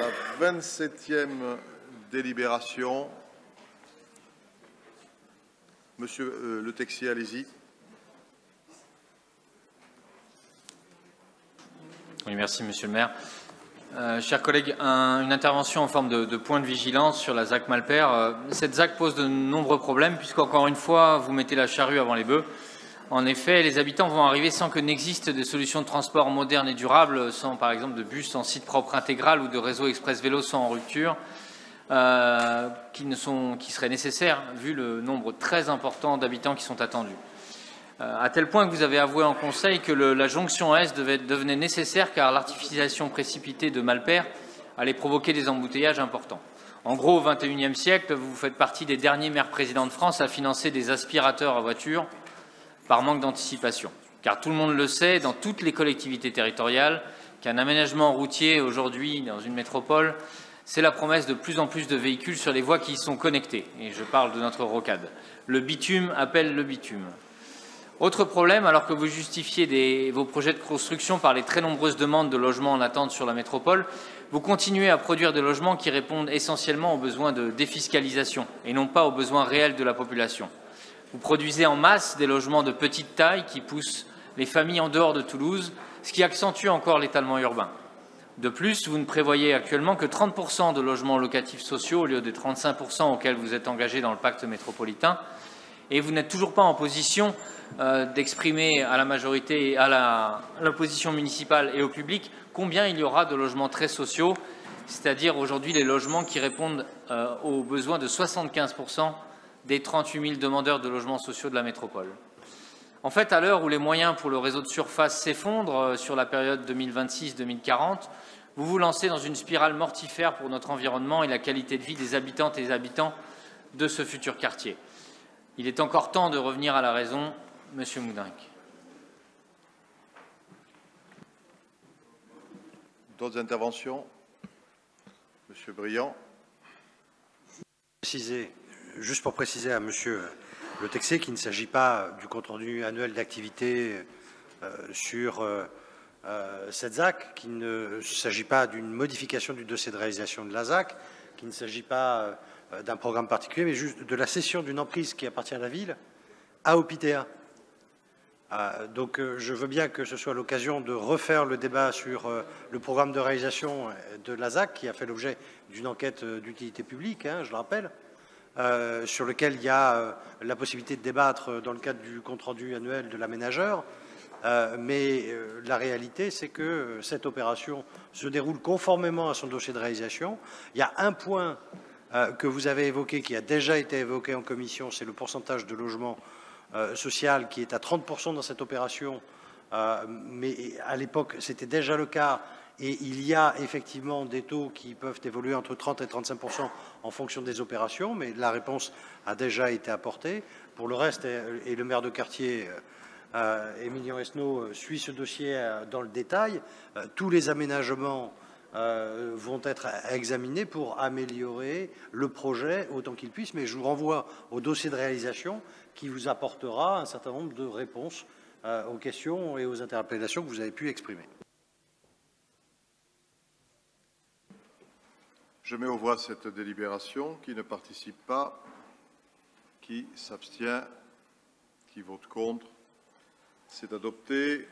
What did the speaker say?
la 27e délibération. Monsieur Le Texier, allez-y. Oui, merci, Monsieur le maire. Chers collègues, une intervention en forme de point de vigilance sur la ZAC Malper. Cette ZAC pose de nombreux problèmes puisqu'encore une fois, vous mettez la charrue avant les bœufs. En effet, les habitants vont arriver sans que n'existent des solutions de transport modernes et durables, sans par exemple de bus en site propre intégral ou de réseau express vélo sans en rupture, qui seraient nécessaires vu le nombre très important d'habitants qui sont attendus. À tel point que vous avez avoué en conseil que la jonction S devenait nécessaire car l'artificialisation précipitée de Malper allait provoquer des embouteillages importants. En gros, au XXIe siècle, vous faites partie des derniers maires présidents de France à financer des aspirateurs à voiture par manque d'anticipation. Car tout le monde le sait, dans toutes les collectivités territoriales, qu'un aménagement routier aujourd'hui dans une métropole, c'est la promesse de plus en plus de véhicules sur les voies qui y sont connectés. Et je parle de notre rocade. Le bitume appelle le bitume. Autre problème, alors que vous justifiez vos projets de construction par les très nombreuses demandes de logements en attente sur la métropole, vous continuez à produire des logements qui répondent essentiellement aux besoins de défiscalisation et non pas aux besoins réels de la population. Vous produisez en masse des logements de petite taille qui poussent les familles en dehors de Toulouse, ce qui accentue encore l'étalement urbain. De plus, vous ne prévoyez actuellement que 30% de logements locatifs sociaux au lieu des 35% auxquels vous êtes engagés dans le pacte métropolitain. Et vous n'êtes toujours pas en position d'exprimer à la majorité, à l'opposition municipale et au public combien il y aura de logements très sociaux, c'est-à-dire aujourd'hui les logements qui répondent aux besoins de 75% des 38 000 demandeurs de logements sociaux de la métropole. En fait, à l'heure où les moyens pour le réseau de surface s'effondrent sur la période 2026-2040, vous vous lancez dans une spirale mortifère pour notre environnement et la qualité de vie des habitantes et des habitants de ce futur quartier. Il est encore temps de revenir à la raison, Monsieur Moudinque. D'autres interventions? Monsieur Briand. Juste pour préciser à Monsieur Le Texier qu'il ne s'agit pas du compte-rendu annuel d'activité sur cette ZAC, qu'il ne s'agit pas d'une modification du dossier de réalisation de la ZAC, qu'il ne s'agit pas d'un programme particulier, mais juste de la cession d'une emprise qui appartient à la ville à Opitea. Donc je veux bien que ce soit l'occasion de refaire le débat sur le programme de réalisation de la ZAC, qui a fait l'objet d'une enquête d'utilité publique, je le rappelle, sur lequel il y a la possibilité de débattre dans le cadre du compte-rendu annuel de l'aménageur. Mais la réalité, c'est que cette opération se déroule conformément à son dossier de réalisation. Il y a un point que vous avez évoqué, qui a déjà été évoqué en commission, c'est le pourcentage de logement social qui est à 30% dans cette opération. Mais à l'époque, c'était déjà le cas. Et il y a effectivement des taux qui peuvent évoluer entre 30 et 35% en fonction des opérations, mais la réponse a déjà été apportée. Pour le reste, et le maire de quartier, Émilien Esnault, suit ce dossier dans le détail. Tous les aménagements vont être examinés pour améliorer le projet autant qu'il puisse, mais je vous renvoie au dossier de réalisation qui vous apportera un certain nombre de réponses aux questions et aux interpellations que vous avez pu exprimer. Je mets aux voix cette délibération. Qui ne participe pas? Qui s'abstient? Qui vote contre? C'est adopté.